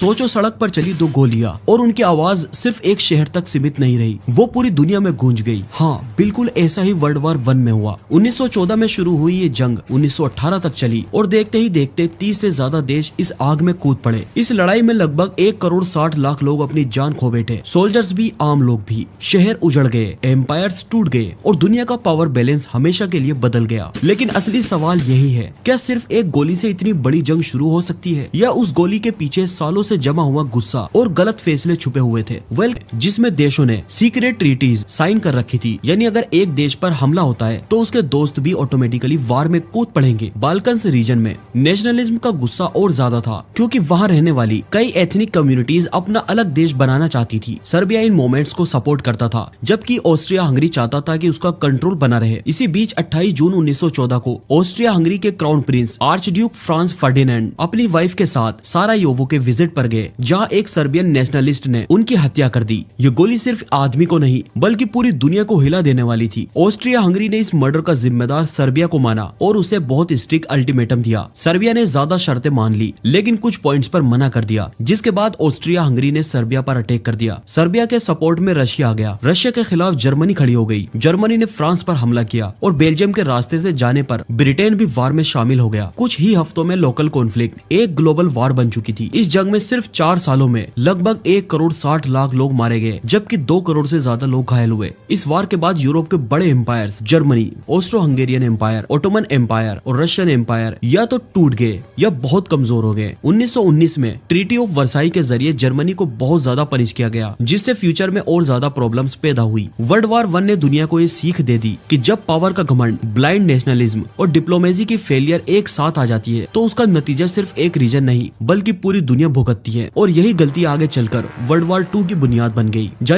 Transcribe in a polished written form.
सोचो, सड़क पर चली दो गोलियां और उनकी आवाज सिर्फ एक शहर तक सीमित नहीं रही, वो पूरी दुनिया में गूंज गई। हाँ, बिल्कुल ऐसा ही वर्ल्ड वॉर 1 में हुआ। 1914 में शुरू हुई ये जंग 1918 तक चली और देखते ही देखते 30 से ज्यादा देश इस आग में कूद पड़े। इस लड़ाई में लगभग 1 करोड़ 60 लाख लोग अपनी जान खो बैठे, सोल्जर्स भी, आम लोग भी। शहर उजड़ गए, एम्पायर्स टूट गए और दुनिया का पावर बैलेंस हमेशा के लिए बदल गया। लेकिन असली सवाल यही है, क्या सिर्फ एक गोली से इतनी बड़ी जंग शुरू हो सकती है, या उस गोली के पीछे सालों से जमा हुआ गुस्सा और गलत फैसले छुपे हुए थे? जिसमें देशों ने सीक्रेट ट्रीटीज साइन कर रखी थी, यानी अगर एक देश पर हमला होता है तो उसके दोस्त भी ऑटोमेटिकली वार में कूद पड़ेंगे। बाल्कन्स रीजन में नेशनलिज्म का गुस्सा और ज्यादा था, क्योंकि वहाँ रहने वाली कई एथनिक कम्युनिटीज अपना अलग देश बनाना चाहती थी। सर्बिया इन मूवमेंट्स को सपोर्ट करता था, जबकि ऑस्ट्रिया हंगरी चाहता था कि उसका कंट्रोल बना रहे। इसी बीच 28 जून 1914 को ऑस्ट्रिया हंगरी के crown Prince arch Duke Franz Ferdinand अपनी वाइफ के साथ सारायोवो के विजिट पर गए, जहाँ एक सर्बियन नेशनलिस्ट ने उनकी हत्या कर दी। ये गोली सिर्फ आदमी को नहीं बल्कि पूरी दुनिया को हिला देने वाली थी। ऑस्ट्रिया हंगरी ने इस मर्डर का जिम्मेदार सर्बिया को माना और उसे बहुत स्ट्रिक्ट अल्टीमेटम दिया। सर्बिया ने ज्यादा शर्तें मान ली, लेकिन कुछ पॉइंट्स पर मना कर दिया, जिसके बाद ऑस्ट्रिया हंगरी ने सर्बिया पर अटैक कर दिया। सर्बिया के सपोर्ट में रशिया आ गया। रशिया के खिलाफ जर्मनी खड़ी हो गई। जर्मनी ने फ्रांस पर हमला किया और बेल्जियम के रास्ते से जाने पर ब्रिटेन भी वार में शामिल हो गया। कुछ ही हफ्तों में लोकल कॉन्फ्लिक्ट एक ग्लोबल वार बन चुकी थी। इस जंग में सिर्फ 4 सालों में लगभग 1 करोड़ 60 लाख लोग मारे गए, जबकि 2 करोड़ से ज्यादा लोग घायल हुए। इस वार के बाद यूरोप के बड़े empires, Germany, Austro Hungarian empire, Ottoman empire और रशियन एम्पायर, या तो टूट गए या बहुत कमजोर हो गए। 1919 में ट्रीटी ऑफ वर्साई के जरिए जर्मनी को बहुत ज्यादा पनिश किया गया, जिससे फ्यूचर में और ज्यादा प्रॉब्लम्स पैदा हुई। वर्ल्ड वॉर 1 ने दुनिया को ये सीख दे दी कि जब पावर का घमंड, ब्लाइंड नेशनलिज्म और डिप्लोमेसी की फेलियर एक साथ आ जाती है तो उसका नतीजा सिर्फ एक रीजन नहीं बल्कि पूरी दुनिया भुगतती है। और यही गलती आगे चलकर वर्ल्ड वॉर 2 की बुनियाद बन गई।